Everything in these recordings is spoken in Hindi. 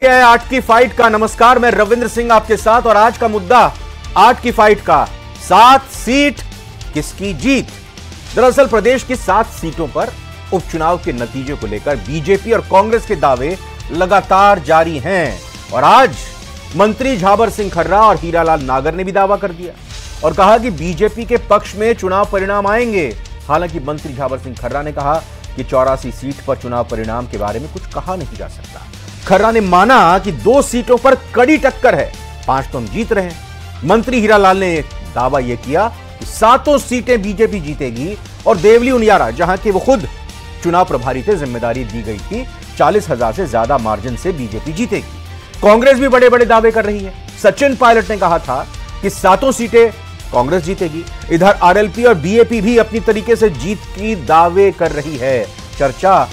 है आज की फाइट का। नमस्कार, मैं रविंद्र सिंह आपके साथ और आज का मुद्दा आज की फाइट का 7 सीट किसकी जीत। दरअसल प्रदेश की 7 सीटों पर उपचुनाव के नतीजे को लेकर बीजेपी और कांग्रेस के दावे लगातार जारी हैं और आज मंत्री झाबर सिंह खर्रा और हीरालाल नागर ने भी दावा कर दिया और कहा कि बीजेपी के पक्ष में चुनाव परिणाम आएंगे। हालांकि मंत्री झाबर सिंह खर्रा ने कहा कि 84 सीट पर चुनाव परिणाम के बारे में कुछ कहा नहीं जा सकता। खर्रा ने माना कि 2 सीटों पर कड़ी टक्कर है, 5 तो हम जीत रहे हैं। मंत्री हीरालाल ने दावा यह किया कि 7 सीटें बीजेपी जीतेगी और देवली उनियारा, जहां के वो खुद चुनाव प्रभारी थे, जिम्मेदारी दी गई थी, 40,000 से ज्यादा मार्जिन से बीजेपी जीतेगी। कांग्रेस भी बड़े बड़े दावे कर रही है। सचिन पायलट ने कहा था कि 7 सीटें कांग्रेस जीतेगी। इधर आरएलपी और बीएपी भी अपनी तरीके से जीत की दावे कर रही है। चर्चा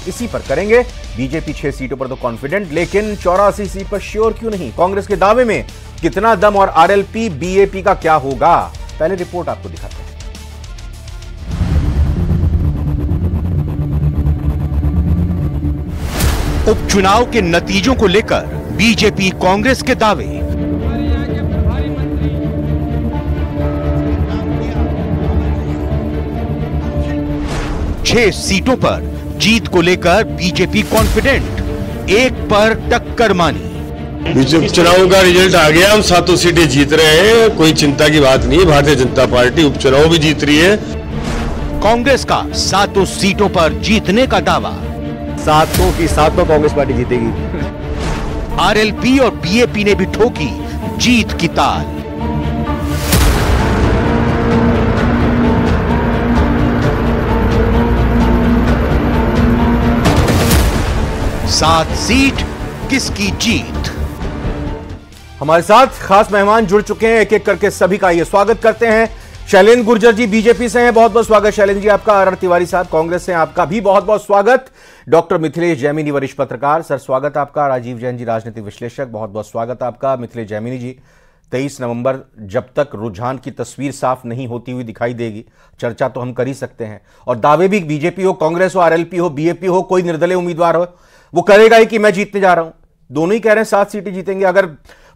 इसी पर करेंगे। बीजेपी 6 सीटों पर तो कॉन्फिडेंट, लेकिन 84 सीट पर श्योर क्यों नहीं? कांग्रेस के दावे में कितना दम और आरएलपी बीएपी का क्या होगा? पहले रिपोर्ट आपको दिखाते हैं। उपचुनाव के नतीजों को लेकर बीजेपी कांग्रेस के दावे। छह सीटों पर जीत को लेकर बीजेपी कॉन्फिडेंट, एक पर टक्कर मानी। उपचुनाव का रिजल्ट आ गया, हम 7 सीटें जीत रहे हैं, कोई चिंता की बात नहीं है। भारतीय जनता पार्टी उपचुनाव भी जीत रही है। कांग्रेस का 7 सीटों पर जीतने का दावा। 7 की 7 कांग्रेस पार्टी जीतेगी। आरएलपी और बीएपी ने भी ठोकी जीत की ताल। सात सीट किसकी जीत। हमारे साथ खास मेहमान जुड़ चुके हैं, एक एक करके सभी का ये स्वागत करते हैं। शैलेंद्र गुर्जर जी बीजेपी से हैं, बहुत बहुत स्वागत शैलेंद्र जी आपका। आर तिवारी साहब कांग्रेस से हैं, आपका भी बहुत बहुत स्वागत। डॉक्टर मिथिलेश जैमिनी वरिष्ठ पत्रकार, सर स्वागत आपका। राजीव जैन जी राजनीतिक विश्लेषक, बहुत बहुत स्वागत आपका। मिथिलेश जैमिनी जी, 23 नवंबर जब तक रुझान की तस्वीर साफ नहीं होती हुई दिखाई देगी, चर्चा तो हम कर ही सकते हैं और दावे भी बीजेपी हो, कांग्रेस हो, आरएलपी हो, बीएपी हो, कोई निर्दलीय उम्मीदवार हो, वो करेगा ही कि मैं जीतने जा रहा हूं। दोनों ही कह रहे हैं 7 सीटें जीतेंगे। अगर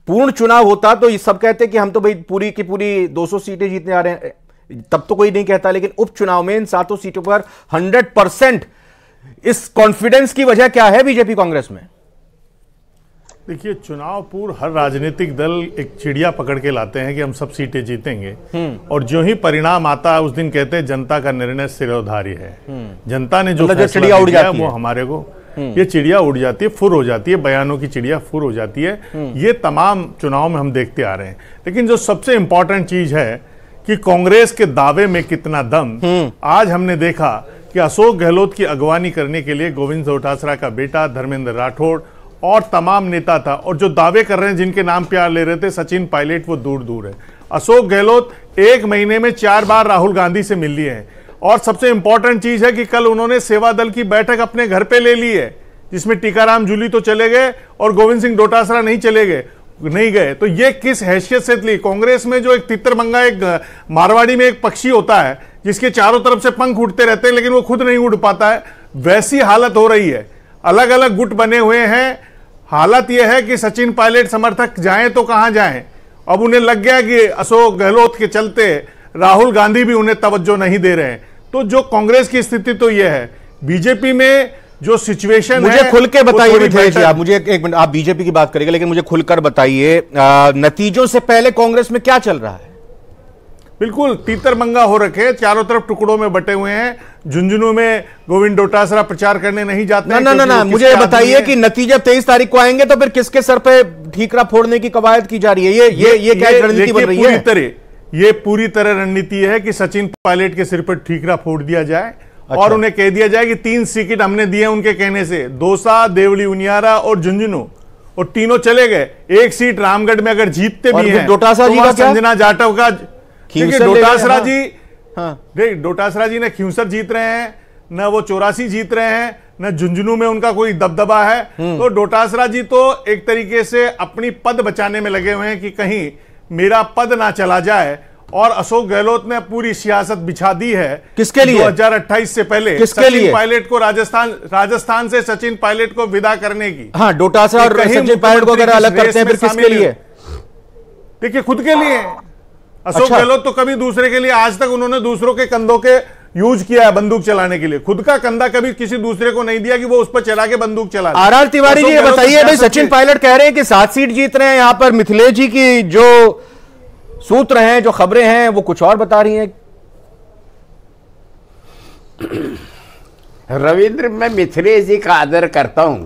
पूर्ण चुनाव होता तो ये सब कहते कि हम तो भाई पूरी की पूरी 200 सीटें जीतने आ रहे हैं, तब तो कोई नहीं कहता। लेकिन उपचुनाव में इन 7 सीटों पर 100% इस कॉन्फिडेंस की वजह क्या है बीजेपी कांग्रेस में? देखिए, चुनाव पूर्व हर राजनीतिक दल एक चिड़िया पकड़ के लाते हैं कि हम सब सीटें जीतेंगे और जो ही परिणाम आता है उस दिन कहते हैं जनता का निर्णय सिरोधार्य है। जनता ने जो चिड़िया उड़ जाती है वो हमारे को, ये चिड़िया उड़ जाती है, फुर हो जाती है, बयानों की चिड़िया फुर हो जाती है। ये तमाम चुनाव में हम देखते आ रहे हैं। लेकिन जो सबसे इंपॉर्टेंट चीज है कि कांग्रेस के दावे में कितना दम। आज हमने देखा कि अशोक गहलोत की अगवानी करने के लिए गोविंद डोटासरा का बेटा धर्मेंद्र राठौड़ और तमाम नेता था, और जो दावे कर रहे हैं, जिनके नाम प्यार ले रहे थे, सचिन पायलट, वो दूर दूर है। अशोक गहलोत 1 महीने में 4 बार राहुल गांधी से मिल लिए हैं। और सबसे इंपॉर्टेंट चीज है कि कल उन्होंने सेवा दल की बैठक अपने घर पे ले ली है, जिसमें टीकाराम जूली तो चले गए और गोविंद सिंह डोटासरा नहीं गए। तो ये किस हैसियत से ली? कांग्रेस में जो एक तितरमंगा, एक मारवाड़ी में एक पक्षी होता है जिसके चारों तरफ से पंख उड़ते रहते हैं लेकिन वो खुद नहीं उड़ पाता है, वैसी हालत हो रही है। अलग अलग गुट बने हुए हैं। हालत यह है कि सचिन पायलट समर्थक जाएं तो कहां जाएं। अब उन्हें लग गया कि अशोक गहलोत के चलते राहुल गांधी भी उन्हें तवज्जो नहीं दे रहे हैं। तो जो कांग्रेस की स्थिति तो यह है। बीजेपी में जो सिचुएशन मुझे खुल के बताइए मिथिलेश जी, आप मुझे एक मिनट, आप बीजेपी की बात करेंगे लेकिन मुझे खुलकर बताइए नतीजों से पहले कांग्रेस में क्या चल रहा है? बिल्कुल तीतरमंगा हो रखे, चारों तरफ टुकड़ों में बटे हुए हैं। झुंझुनू में गोविंद डोटासरा प्रचार करने नहीं जाते। ना, मुझे बताइए कि नतीजे 23 तारीख को आएंगे तो फिर किसके सर पे ठीकरा फोड़ने की कवायद की जा रही है? ये क्या रणनीति बन रही है? ये पूरी तरह रणनीति है कि सचिन पायलट के सिर पर ठीकरा फोड़ दिया जाए। अच्छा। और उन्हें कह दिया जाए कि 3 सीट हमने दिए उनके कहने से, दौसा, देवली उनियारा और झुंझुनू, और तीनों चले गए। 1 सीट रामगढ़ में अगर जीतते भी हैं, डोटासरा जी का संजना जाटव का, डोटासरा जी, हाँ। डोटासरा जी ने खिंवसर जीत रहे हैं, न वो 84 जीत रहे हैं, न झुंझुनू में उनका कोई दबदबा है। तो डोटासरा जी तो एक तरीके से अपनी पद बचाने में लगे हुए हैं कि कहीं मेरा पद ना चला जाए और अशोक गहलोत ने पूरी सियासत बिछा दी है। किसके लिए? 2028 से पहले किसके लिए? सचिन पायलट को राजस्थान से सचिन पायलट को विदा करने की। हाँ, डोटासरा और सचिन पायलट को अगर अलग करते हैं फिर किसके लिए? देखिए, खुद के लिए। अशोक गहलोत तो कभी दूसरे के लिए, आज तक उन्होंने दूसरों के कंधों के यूज किया है बंदूक चलाने के लिए, खुद का कंधा कभी किसी दूसरे को नहीं दिया कि वो उस पर चला के बंदूक चला। आर तिवारी जी, ये बताइए भाई, सचिन पायलट कह रहे हैं कि 7 सीट जीत रहे हैं, यहां पर मिथिलेश जी की जो सूत्र हैं, जो खबरें हैं, वो कुछ और बता रही हैं। रविंद्र, मैं मिथिलेश जी का आदर करता हूं,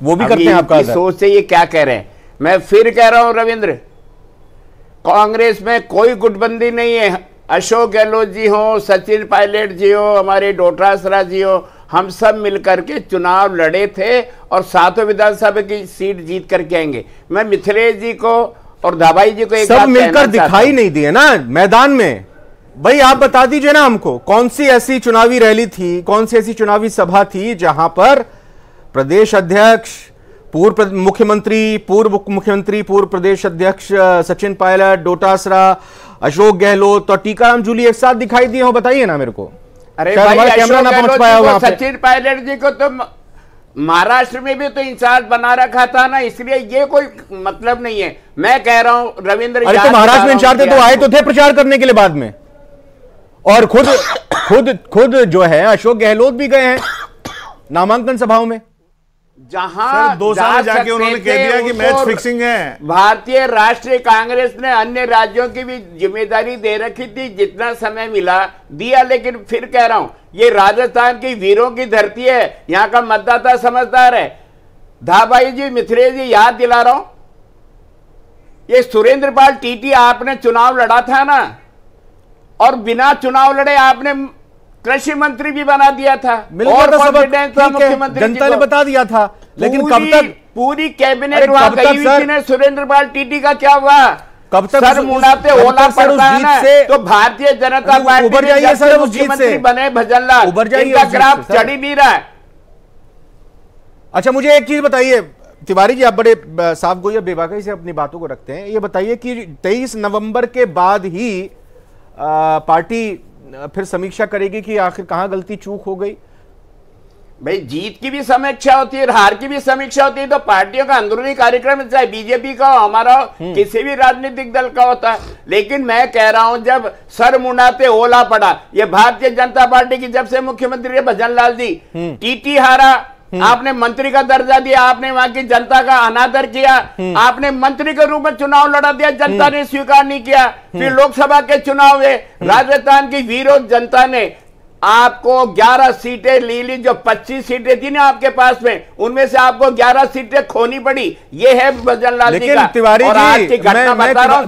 वो भी करते हैं आपका आदर। सोच से ये क्या कह रहे हैं। मैं फिर कह रहा हूं रविंद्र, कांग्रेस में कोई गुटबंदी नहीं है। अशोक गहलोत जी हो, सचिन पायलट जी हो, हमारे डोटासरा जी हो, हम सब मिलकर के चुनाव लड़े थे और 7 विधानसभा की सीट जीत करके आएंगे। मैं मिथिलेश जी को और धाबाई जी को एक सब मिलकर दिखाई नहीं दिए ना मैदान में। भाई आप बता दीजिए ना हमको, कौन सी ऐसी चुनावी रैली थी, कौन सी ऐसी चुनावी सभा थी जहां पर प्रदेश अध्यक्ष, पूर्व मुख्यमंत्री, पूर्व मुख्यमंत्री, पूर्व प्रदेश अध्यक्ष सचिन पायलट, डोटासरा, अशोक गहलोत और टीकाराम जूली एक साथ दिखाई दिए हो? बताइए ना मेरे को। अरे भाई, कैमरा ना पहुंच पाया वहां पे। सचिन पायलट जी को तो महाराष्ट्र में भी तो इंचार्ज बना रखा था ना, इसलिए ये कोई मतलब नहीं है। मैं कह रहा हूं रविंद्र, अरे तो महाराष्ट्र में इंचार्ज थे तो आए तो थे प्रचार करने के लिए बाद में, और खुद जो है अशोक गहलोत भी गए हैं नामांकन सभाओं में। जहां 2 साल जाके उन्होंने कह दिया कि मैच फिक्सिंग है। भारतीय राष्ट्रीय कांग्रेस ने अन्य राज्यों की भी जिम्मेदारी दे रखी थी, जितना समय मिला दिया। लेकिन फिर कह रहा हूं, ये राजस्थान की वीरों की धरती है, यहां का मतदाता समझदार है। धाबाई जी, मिथिलेश जी, याद दिला रहा हूं, ये सुरेंद्र पाल टीटी आपने चुनाव लड़ा था ना, और बिना चुनाव लड़े आपने कृषि मंत्री भी बना दिया था। और कॉन्फिडेंस था मुख्यमंत्री, जनता ने बता दिया था। लेकिन कब तक पूरी कैबिनेट वहां गई हुई थी ना, सुरेंद्र पाल टीटी का क्या हुआ? कब तक सर मुड़ाते ओला पड़ता है ना, तो भारतीय जनता पार्टी उबर जाइए सर, उस जीत से बने भजनलाल, उबर जाइए, इनका ग्राफ चढ़ ही नहीं रहा है। अच्छा, मुझे एक चीज बताइए तिवारी जी, आप बड़े साफ गोई बेबाकी से अपनी बातों को रखते हैं। ये बताइए कि 23 नवंबर के बाद ही पार्टी फिर समीक्षा करेगी कि आखिर कहां गलती चूक हो गई? भाई, जीत की भी समीक्षा होती है, हार की भी समीक्षा होती है, तो पार्टियों का अंदरूनी कार्यक्रम, चाहे बीजेपी का हो, हमारा हो, किसी भी राजनीतिक दल का होता है। लेकिन मैं कह रहा हूं, जब सर मुंडाते ओला पड़ा, ये भारतीय जनता पार्टी की जब से मुख्यमंत्री भजनलाल जी, टीटी हारा, आपने मंत्री का दर्जा दिया, आपने वहां की जनता का अनादर किया, आपने मंत्री के रूप में चुनाव लड़ा दिया, जनता ने स्वीकार नहीं किया। फिर लोकसभा के चुनाव हुए, राजस्थान की वीरों जनता ने आपको 11 सीटें ली, जो 25 सीटें थी ना आपके पास में, उनमें से आपको 11 सीटें खोनी पड़ी। ये है भजनलाल जी का। तिवारी और आज की घटना बता रहा हूं,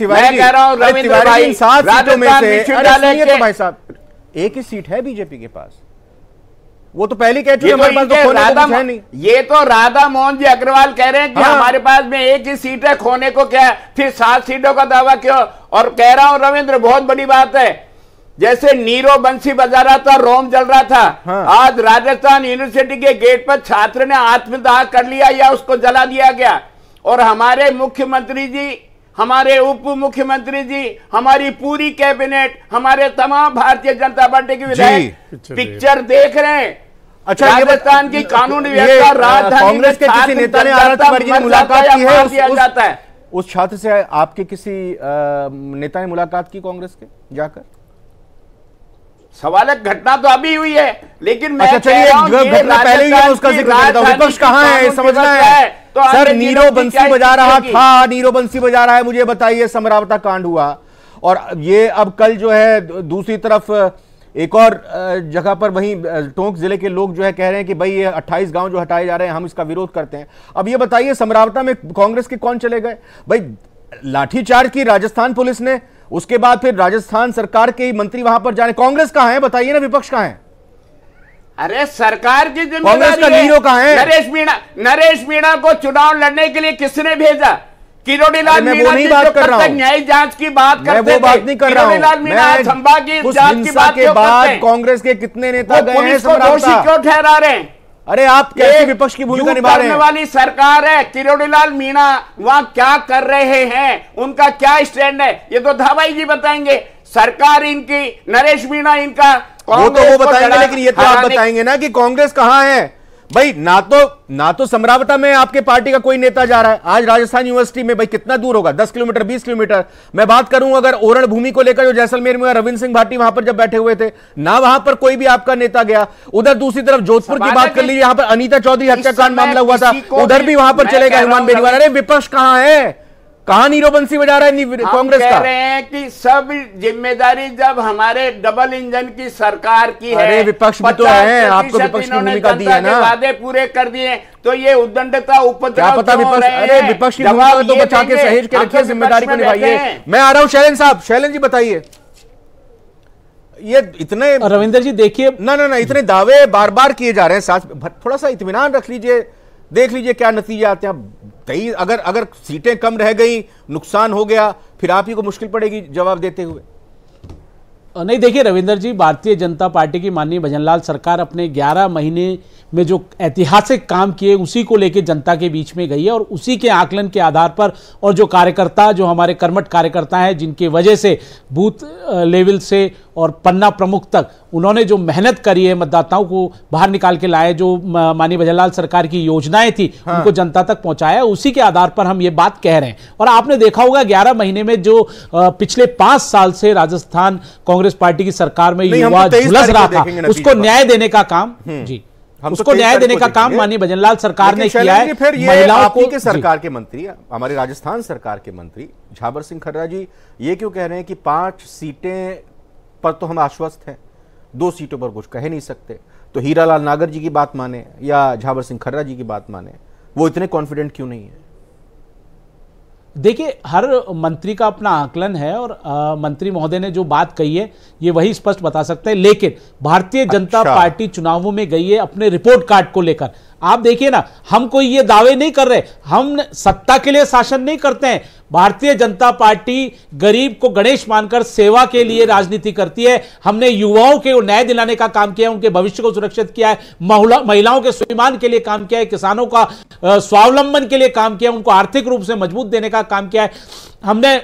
मैं कह रहा हूं रविंद्र भाई, 7 सीटों में से भाई साहब एक ही सीट है बीजेपी के पास, वो तो पहली कह चुके हमारे पास तो खोने को कुछ है नहीं। ये तो राधा मोहन जी अग्रवाल कह रहे हैं कि हमारे पास में एक ही सीट है, खोने को क्या है, फिर 7 सीटों का दावा क्यों? और कह रहा हूं रविंद्र, बहुत बड़ी बात है, जैसे नीरो बंसी बजा रहा था, रोम जल रहा था, आज राजस्थान यूनिवर्सिटी के गेट पर छात्र ने आत्मदाह कर लिया या उसको जला दिया गया। और हमारे मुख्यमंत्री जी, हमारे उप मुख्यमंत्री जी, हमारी पूरी कैबिनेट, हमारे तमाम भारतीय जनता पार्टी के विधायक पिक्चर देख रहे हैं। अच्छा, राजस्थान की कानून व्यवस्था, राजधानी कांग्रेस के किसी नेता ने आर तिवारी जी ने मुलाकात की है उस छात्र से? आपके किसी नेता ने मुलाकात की कांग्रेस के जाकर? सवाल है, घटना तो अभी हुई है, लेकिन मैं पहले ही उसका जिक्र करता हूं। विपक्ष कहां है, समझना है। तो सर, नीरो बंसी बजा रहा था, नीरो बंसी बजा रहा है, मुझे बताइए। समरावता कांड हुआ, और ये अब कल जो है दूसरी तरफ एक और जगह पर वहीं टोंक जिले के लोग जो है कह रहे हैं कि भाई ये 28 गांव जो हटाए जा रहे हैं, हम इसका विरोध करते हैं। अब ये बताइए, समरावता में कांग्रेस के कौन चले गए? भाई लाठीचार्ज की राजस्थान पुलिस ने, उसके बाद फिर राजस्थान सरकार के मंत्री वहां पर जाने, कांग्रेस कहां है बताइए ना, विपक्ष कहां है? अरे सरकार की जिम्मेदारी, कांग्रेस का नीरो कहां है? नरेश मीणा को चुनाव लड़ने के लिए किसने भेजा? किरोड़ीलाल मीणा जी जो न्याय जांच की बात करते थे, मैं वो बात नहीं कर रहा हूं। मैं संभा की जांच की बात के बाद कांग्रेस के कितने नेता गए हैं समरावता? दोषी क्यों ठहरा रहे हैं? अरे आप कैसे विपक्ष की भूमिका निभा रहे हैं? वाली सरकार है, किरोड़ीलाल मीणा वहां क्या कर रहे हैं, उनका क्या स्टैंड है, ये तो धाबाई जी बताएंगे। सरकार इनकी, नरेश मीणा इनका, वो तो वो बताएंगे, लेकिन ये तो आप बताएंगे ना कि कांग्रेस कहां है भाई। ना तो समरावता में आपके पार्टी का कोई नेता जा रहा है। आज राजस्थान यूनिवर्सिटी में भाई कितना दूर होगा, 10 किलोमीटर 20 किलोमीटर। मैं बात करूं अगर ओरण भूमि को लेकर जो जैसलमेर में रविंद्र सिंह भाटी वहां पर जब बैठे हुए थे ना, वहां पर कोई भी आपका नेता गया। उधर दूसरी तरफ जोधपुर की बात कर लीजिए, यहां पर अनीता चौधरी हत्याकांड मामला हुआ था, उधर भी वहां पर चलेगा हनुमान बेनीवाल। अरे विपक्ष कहां है, कहां नीरो बंसी बजा रहा है कांग्रेस का? कह रहे हैं कि सब जिम्मेदारी जब हमारे डबल इंजन की सरकार की है। अरे विपक्ष भी तो है, आपको विपक्ष की भूमिका दी है ना, वादे पूरे कर दिए, तो ये उद्दंडता उपद्रव क्या पता विपक्ष, अरे विपक्ष की भूमिका तो बचा के सहेज के रखिए, जिम्मेदारी को निभाइए। मैं आ रहा हूं शैलेंद्र साहब। शैलेंद्र जी बताइए, ये इतने रविंदर जी देखिए ना इतने दावे बार बार किए जा रहे हैं, साथ थोड़ा सा इत्मीनान रख लीजिए, देख लीजिए क्या नतीजे आते हैं। अगर सीटें कम रह गई, नुकसान हो गया, फिर आप ही को मुश्किल पड़ेगी जवाब देते हुए। नहीं देखिए रविंदर जी, भारतीय जनता पार्टी की माननीय भजनलाल सरकार अपने 11 महीने में जो ऐतिहासिक काम किए उसी को लेकर जनता के बीच में गई है, और उसी के आकलन के आधार पर, और जो कार्यकर्ता, जो हमारे कर्मठ कार्यकर्ता हैं जिनके वजह से बूथ लेवल से और पन्ना प्रमुख तक उन्होंने जो मेहनत करी है, मतदाताओं को बाहर निकाल के लाए, जो माननीय भजनलाल सरकार की योजनाएं थी उनको जनता तक पहुंचाया, उसी के आधार पर हम ये बात कह रहे हैं। और आपने देखा होगा 11 महीने में जो पिछले 5 साल से राजस्थान कांग्रेस पार्टी की सरकार में युवा झुलस रहा था, उसको न्याय देने का काम उसको न्याय देने का काम माननीय भजनलाल सरकार ने किया है। फिर महिलाओं को सरकार के मंत्री, हमारे राजस्थान सरकार के मंत्री झाबर सिंह खर्रा जी ये क्यों कह रहे हैं कि 5 सीटें पर तो हम आश्वस्त हैं, 2 सीटों पर कुछ कह नहीं सकते? तो हीरालाल नागर जी की बात माने या झाबर सिंह खर्रा जी की बात माने, वो इतने कॉन्फिडेंट क्यों नहीं है? देखिए हर मंत्री का अपना आकलन है, और मंत्री महोदय ने जो बात कही है ये वही स्पष्ट बता सकते हैं। लेकिन भारतीय जनता पार्टी चुनावों में गई है अपने रिपोर्ट कार्ड को लेकर। आप देखिए ना, हम कोई ये दावे नहीं कर रहे, हम सत्ता के लिए शासन नहीं करते हैं। भारतीय जनता पार्टी गरीब को गणेश मानकर सेवा के लिए राजनीति करती है। हमने युवाओं के न्याय दिलाने का काम किया है, उनके भविष्य को सुरक्षित किया है, महिलाओं के स्वाभिमान के लिए काम किया है, किसानों का स्वावलंबन के लिए काम किया है, उनको आर्थिक रूप से मजबूत देने का काम किया है। हमने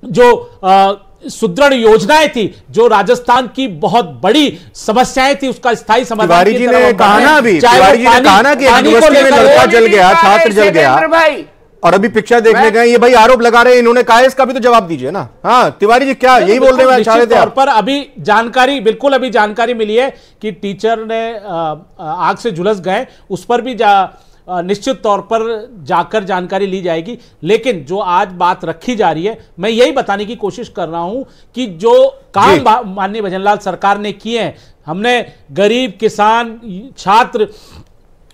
जो सुदृढ़ योजनाएं थी, जो राजस्थान की बहुत बड़ी समस्याएं थी, उसका स्थायी समाधान तिवारी जी ने कहा ना, अभी तिवारी जी ने कहा ना कि यूनिवर्सिटी में लड़का जल गया, छात्र जल गया, और अभी पिक्चर देखने गए, ये भाई आरोप लगा रहे हैं, इन्होंने कहा है, इसका भी तो जवाब दीजिए ना। हाँ तिवारी जी, क्या यही बोल रहे चाह रहे थे आप? पर अभी जानकारी, बिल्कुल अभी जानकारी मिली है कि टीचर ने आग से झुलस गए, उस पर भी निश्चित तौर पर जाकर जानकारी ली जाएगी। लेकिन जो आज बात रखी जा रही है, मैं यही बताने की कोशिश कर रहा हूं कि जो काम माननीय भजनलाल सरकार ने किए हैं, हमने गरीब, किसान, छात्र,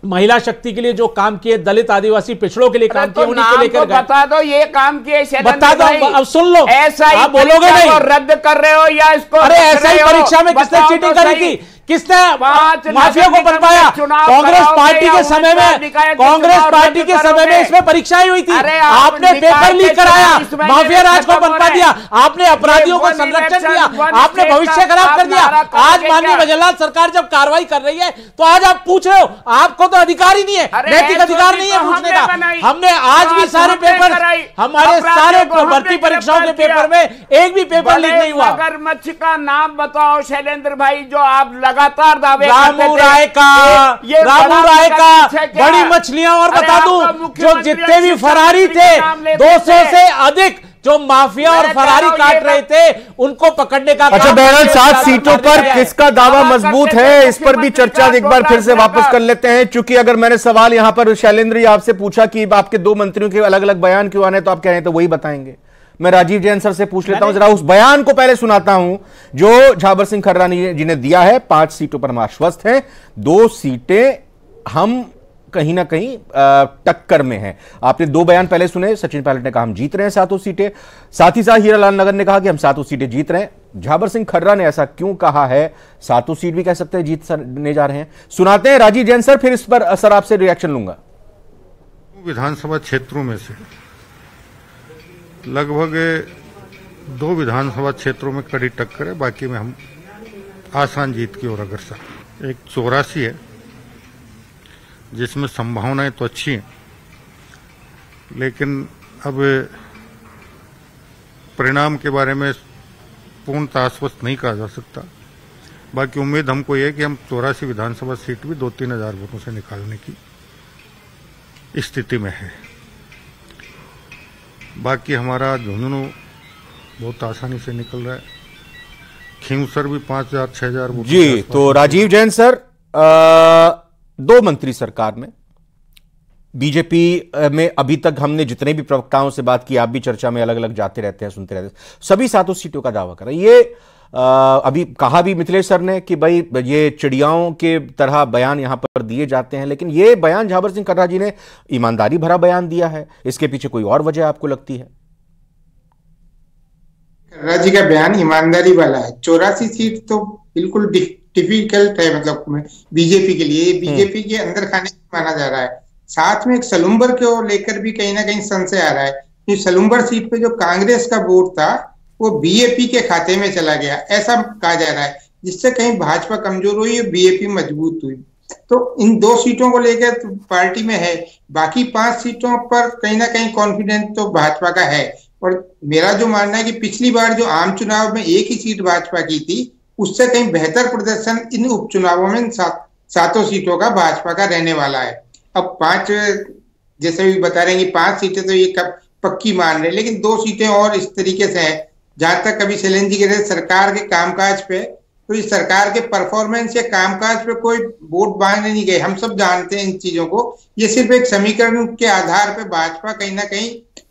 महिला शक्ति के लिए जो काम किए, दलित आदिवासी पिछड़ों के लिए काम किए, उन्हीं को लेकर बता दो ये काम किए, बता दो। अब सुन लो, ऐसा आप बोलोगे नहीं, रद्द कर रहे हो या इसको? अरे ऐसा ही परीक्षा में किसने चीटिंग करी थी, किसने माफिया को बनवाया? कांग्रेस पार्टी के समय में, कांग्रेस पार्टी के समय में इसमें परीक्षाएं हुई थी, आपने पेपर लीक कराया, माफिया राज को बनवा दिया, आपने अपराधियों को संरक्षण दिया, आपने भविष्य खराब कर दिया। आज माननीय भजनलाल सरकार जब कार्रवाई कर रही है तो आज आप पूछ रहे हो, आपको तो अधिकार ही नहीं है, नैतिक अधिकार नहीं है पूछने का। हमने आज भी सारे पेपर, हमारे सारे भर्ती परीक्षाओं के पेपर में एक भी पेपर लीक नहीं हुआ। मगरमच्छ का नाम बताओ शैलेंद्र भाई, जो आप लगातार दावे रामू राय का बड़ी मछलियां, और बता दूं जो जितने भी फरारी थे 200 से अधिक जो माफिया और फरारी काट रहे थे, उनको पकड़ने का। अच्छा बहरहाल 7 सीटों पर किसका दावा मजबूत है, इस पर भी चर्चा एक बार फिर से वापस कर लेते हैं। चूंकि अगर मैंने सवाल यहां पर शैलेंद्र जी आपसे पूछा कि आपके 2 मंत्रियों के अलग अलग बयान क्यों आने, तो आप कह रहे हैं तो वही बताएंगे। मैं राजीव जैन सर से पूछ लेता हूं, जरा उस बयान को पहले सुनाता हूं जो झाबर सिंह खर्रा जी ने दिया है। 5 सीटों पर हम आश्वस्त हैं, 2 सीटें हम कहीं ना कहीं टक्कर में हैं। आपने 2 बयान पहले सुने, सचिन पायलट ने कहा हम जीत रहे हैं 7 सीटें, साथ ही साथ हीरालाल नगर ने कहा कि हम 7 सीटें जीत रहे हैं। झाबर सिंह खर्रा ने ऐसा क्यों कहा है, 7 सीट भी कह सकते हैं जीतने जा रहे हैं। सुनाते हैं राजीव जैन सर, फिर इस पर सर आपसे रिएक्शन लूंगा। विधानसभा क्षेत्रों में से लगभग 2 विधानसभा क्षेत्रों में कड़ी टक्कर है, बाकी में हम आसान जीत की ओर अग्रसर। एक 84 है जिसमें संभावनाएं तो अच्छी हैं, लेकिन अब परिणाम के बारे में पूर्णतः आश्वस्त नहीं कहा जा सकता। बाकी उम्मीद हमको ये है कि हम 84 विधानसभा सीट भी 2-3 हजार वोटों से निकालने की स्थिति में है। बाकी हमारा झुंझुनू बहुत आसानी से निकल रहा है। खींवसर भी 5,000-6,000 वोट। जी, तो राजीव जैन सर, 2 मंत्री सरकार में, बीजेपी में अभी तक हमने जितने भी प्रवक्ताओं से बात की, आप भी चर्चा में अलग अलग जाते रहते हैं, सुनते रहते हैं, सभी 7 सीटों का दावा कर रहे हैं। ये अभी कहा भी मिथिलेश सर ने कि भाई ये चिड़ियाओं के तरह बयान यहां पर दिए जाते हैं, लेकिन ये बयान झाबर सिंह कर्रा जी ने ईमानदारी भरा बयान दिया है। इसके पीछे कोई और वजह आपको लगती है? कर्रा जी का बयान ईमानदारी वाला है। 84 सीट तो बिल्कुल डिफिकल्ट है, मतलब बीजेपी के लिए, बीजेपी के अंदर खाने माना जा रहा है। साथ में एक सलूम्बर को लेकर भी कहीं ना कहीं संशय आ रहा है कि सलूम्बर सीट पे जो कांग्रेस का वोट था वो बीएपी के खाते में चला गया, ऐसा कहा जा रहा है, जिससे कहीं भाजपा कमजोर हुई, बीएपी मजबूत हुई। तो इन 2 सीटों को लेकर तो पार्टी में है। बाकी 5 सीटों पर कहीं ना कहीं कॉन्फिडेंस तो भाजपा का है। और मेरा जो मानना है कि पिछली बार जो आम चुनाव में 1 ही सीट भाजपा की थी, उससे कहीं बेहतर प्रदर्शन इन उपचुनावों में 7 सीटों का भाजपा का रहने वाला है। अब 5, जैसे भी बता रहे हैं कि 5 सीटें तो ये पक्की मान रहे हैं, लेकिन 2 सीटें और इस तरीके से है। जहां तक कभी शैलेंद्र जी कह रहे सरकार के कामकाज पे, तो इस सरकार के परफॉर्मेंस या कामकाज पे कोई वोट बांधने नहीं गए। हम सब जानते हैं इन चीजों को। ये सिर्फ एक समीकरण के आधार पे भाजपा कहीं ना कहीं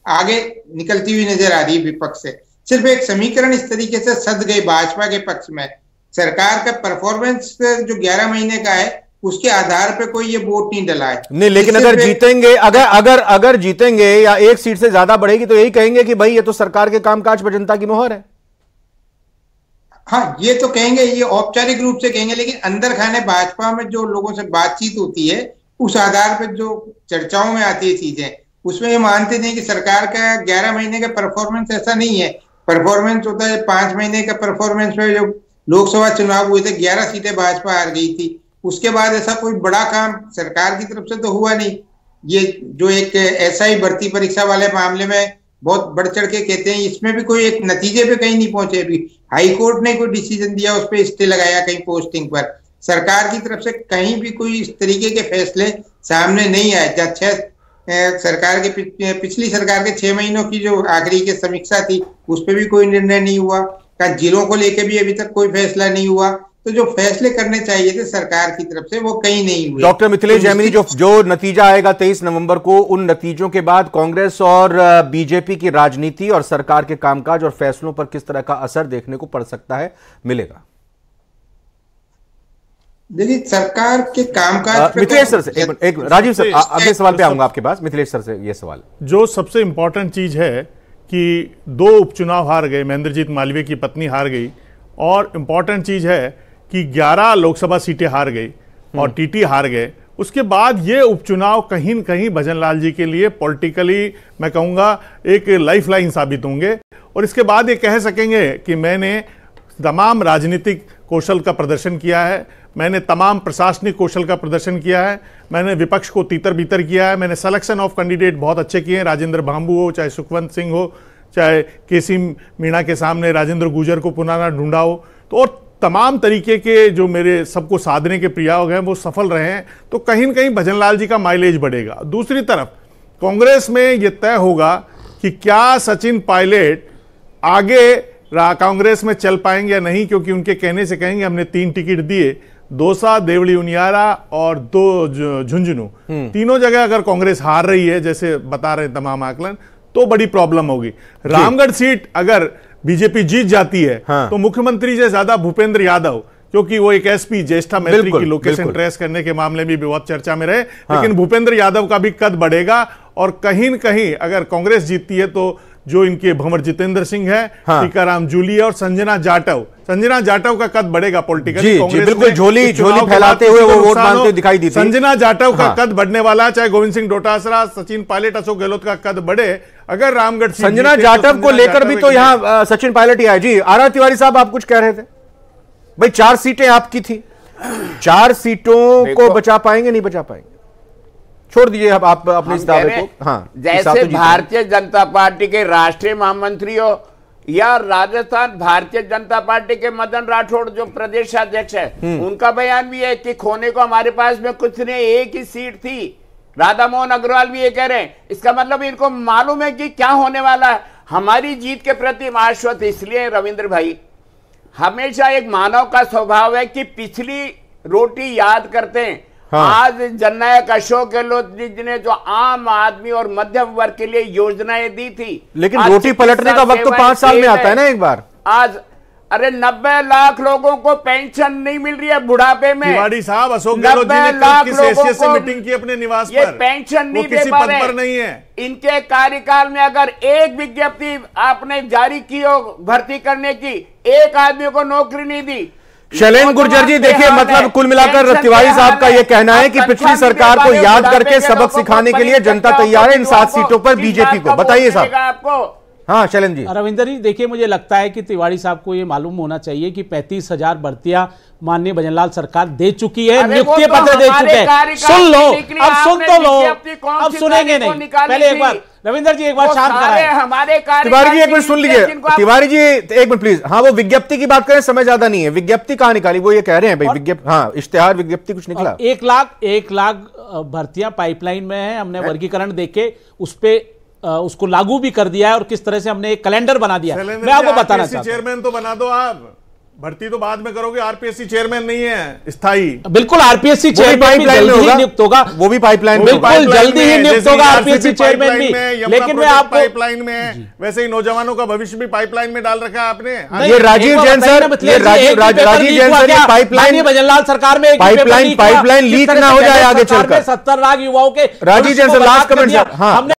आगे निकलती हुई नजर आ रही है विपक्ष से। सिर्फ एक समीकरण इस तरीके से सध गए भाजपा के पक्ष में। सरकार का परफॉर्मेंस जो 11 महीने का है, उसके आधार पे कोई ये वोट नहीं डला है। नहीं, लेकिन अगर जीतेंगे, अगर जीतेंगे या 1 सीट से ज्यादा बढ़ेगी तो यही कहेंगे कि भाई ये तो सरकार के कामकाज पर जनता की मोहर है। हाँ, ये तो कहेंगे, ये औपचारिक रूप से कहेंगे, लेकिन अंदर खाने भाजपा में जो लोगों से बातचीत होती है, उस आधार पर जो चर्चाओं में आती है चीजें, उसमें ये मानते नहीं कि सरकार का 11 महीने का परफॉर्मेंस ऐसा नहीं है। परफॉर्मेंस होता है 5 महीने का परफॉर्मेंस में। जो लोकसभा चुनाव हुए थे, 11 सीटें भाजपा हार गई थी। उसके बाद ऐसा कोई बड़ा काम सरकार की तरफ से तो हुआ नहीं। ये जो एक एसआई भर्ती परीक्षा वाले मामले में बहुत बढ़ चढ़ के कहते हैं, इसमें भी कोई एक नतीजे पे कहीं नहीं पहुंचे। अभी हाई कोर्ट ने कोई डिसीजन दिया, उस पर स्टे लगाया कहीं पोस्टिंग पर। सरकार की तरफ से कहीं भी कोई इस तरीके के फैसले सामने नहीं आए। जब सरकार के पिछली सरकार के 6 महीनों की जो आखिरी की समीक्षा थी, उस पर भी कोई निर्णय नहीं हुआ। जिलों को लेकर भी अभी तक कोई फैसला नहीं हुआ। तो जो फैसले करने चाहिए थे सरकार की तरफ से, वो कहीं नहीं हुए। डॉक्टर मिथिलेश जैमिनी, जो नतीजा आएगा 23 नवंबर को, उन नतीजों के बाद कांग्रेस और बीजेपी की राजनीति और सरकार के कामकाज और फैसलों पर किस तरह का असर देखने को पड़ सकता है, मिलेगा? देखिए, सरकार के कामकाज मिथिलेश सर से एक राजीव सर, अगले सवाल पे आऊंगा आपके पास। मिथिलेश सर से ये सवाल, जो सबसे इंपॉर्टेंट चीज है कि 2 उपचुनाव हार गए, महेंद्रजीत मालवीय की पत्नी हार गई, और इंपॉर्टेंट चीज है कि 11 लोकसभा सीटें हार गई और टीटी हार गए। उसके बाद ये उपचुनाव कहीं न कहीं भजनलाल जी के लिए पॉलिटिकली, मैं कहूँगा, एक लाइफलाइन साबित होंगे। और इसके बाद ये कह सकेंगे कि मैंने तमाम राजनीतिक कौशल का प्रदर्शन किया है, मैंने तमाम प्रशासनिक कौशल का प्रदर्शन किया है, मैंने विपक्ष को तीतर बीतर किया है, मैंने सिलेक्शन ऑफ कैंडिडेट बहुत अच्छे किए हैं। राजेंद्र भांबू हो, चाहे सुखवंत सिंह हो, चाहे केसी मीणा के सामने राजेंद्र गुर्जर को पुनः ढूंढा हो, तो और तमाम तरीके के जो मेरे सबको साधने के प्रयाग हैं वो सफल रहे हैं। तो कहीं न कहीं भजनलाल जी का माइलेज बढ़ेगा। दूसरी तरफ कांग्रेस में ये तय होगा कि क्या सचिन पायलट आगे कांग्रेस में चल पाएंगे या नहीं, क्योंकि उनके कहने से कहेंगे हमने 3 टिकट दिए, दौसा, देवली उनियारा और 2 झुंझुनू, तीनों जगह अगर कांग्रेस हार रही है जैसे बता रहे तमाम आकलन, तो बड़ी प्रॉब्लम होगी। रामगढ़ सीट अगर बीजेपी जीत जाती है, हाँ, तो मुख्यमंत्री से ज्यादा भूपेंद्र यादव, क्योंकि वो एक एसपी ज्येष्ठा मैत्री की लोकेशन ट्रेस करने के मामले में भी बहुत चर्चा में रहे, हाँ, लेकिन भूपेंद्र यादव का भी कद बढ़ेगा। और कहीं न कहीं अगर कांग्रेस जीतती है तो जो इनके भंवर जितेंद्र सिंह है, हाँ, टीकाराम जूली और संजना जाटव का कद बढ़ेगा पॉलिटिकली। बिल्कुल झोली फैलाते हुए वो वोट मांगते दिखाई दी थी। संजना जाटव का कद बढ़ने वाला, चाहे गोविंद सिंह डोटासरा, सचिन पायलट, अशोक गहलोत का कद बढ़े। अगर रामगढ़ संजना जाटव को लेकर भी तो यहाँ सचिन पायलट ही आए। जी आर तिवारी साहब, आप कुछ कह रहे थे भाई, 4 सीटें आपकी थी, 4 सीटों को बचा पाएंगे, नहीं बचा पाएंगे? छोड़ दीजिए आप अपने इस दावे को। हाँ, जैसे भारतीय जनता पार्टी के राष्ट्रीय महामंत्री हो या राजस्थान भारतीय जनता पार्टी के मदन राठौड़ जो प्रदेश अध्यक्ष है, उनका बयान भी है कि खोने को हमारे पास में कुछ नहीं, एक ही सीट थी। राधा मोहन अग्रवाल भी ये कह रहे हैं। इसका मतलब इनको मालूम है कि क्या होने वाला है। हमारी जीत के प्रति आश्वस्त इसलिए रविंद्र भाई, हमेशा एक मानव का स्वभाव है कि पिछली रोटी याद करते हैं। हाँ। आज जननायक अशोक गहलोत जी ने जो आम आदमी और मध्यम वर्ग के लिए योजनाएं दी थी, लेकिन रोटी पलटने का वक्त तो 5 साल में आता है ना एक बार। आज अरे 90 लाख लोगों को पेंशन नहीं मिल रही है बुढ़ापे में। तिवारी साहब, अशोक गहलोत जी ने किस हैसियत से मीटिंग की अपने निवास पर? पेंशन नहीं किसी पद पर नहीं है। इनके कार्यकाल में अगर एक विज्ञप्ति आपने जारी की हो भर्ती करने की, एक आदमी को नौकरी नहीं दी। शैलेंद्र गुर्जर जी, देखिए मतलब कुल मिलाकर तिवारी साहब का यह कहना है कि पिछली सरकार को याद करके सबक सिखाने के लिए जनता तैयार है इन 7 सीटों पर बीजेपी को। बताइए साहब। आपको हाँ शैलेंद्र जी। रविंदर जी, देखिए मुझे लगता है कि तिवारी साहब को ये मालूम होना चाहिए कि 35,000 भर्तियां माननीय भजनलाल सरकार दे चुकी है, नियुक्ति पत्र दे चुके हैं। सुन लो, अब सुन तो लो, अब सुनेंगे नहीं। पहले एक बार रविंदर जी एक बार शांत कराएं। तिवारी जी एक मिनट सुन लीजिए। तिवारी जी एक मिनट प्लीज। हाँ, वो विज्ञप्ति की बात करें, समय ज्यादा नहीं है। विज्ञप्ति कहाँ निकाली वो ये कह रहे हैं भाई? विज्ञप्ति, हाँ इश्तेहार विज्ञप्ति कुछ निकला। 1 लाख भर्तियां पाइपलाइन में है। हमने वर्गीकरण देके उस पे उसको लागू भी कर दिया है और किस तरह से हमने एक कैलेंडर बना दिया। मैं आपको बताना चाहता हूं। चेयरमैन तो बना दो आप, भर्ती तो बाद में करोगे। आरपीएससी चेयरमैन नहीं है स्थायी। बिल्कुल, आरपीएससी चेयरमैन जल्दी ही नियुक्त होगा। वो भी पाइपलाइन, बिल्कुल जल्दी ही नियुक्त होगा आरपीएससी चेयरमैन भी। लेकिन मैं आपको पाइपलाइन में है, वैसे ही नौजवानों का भविष्य भी पाइपलाइन में डाल रखा है आपने। ये राजीव जैन सर, राजीव जैन सर, ये पाइपलाइन भजनलाल सरकार में पाइपलाइन लीक ना हो जाए आगे चलकर। 70 लाख युवाओं के Rajiv Jain sir last comment.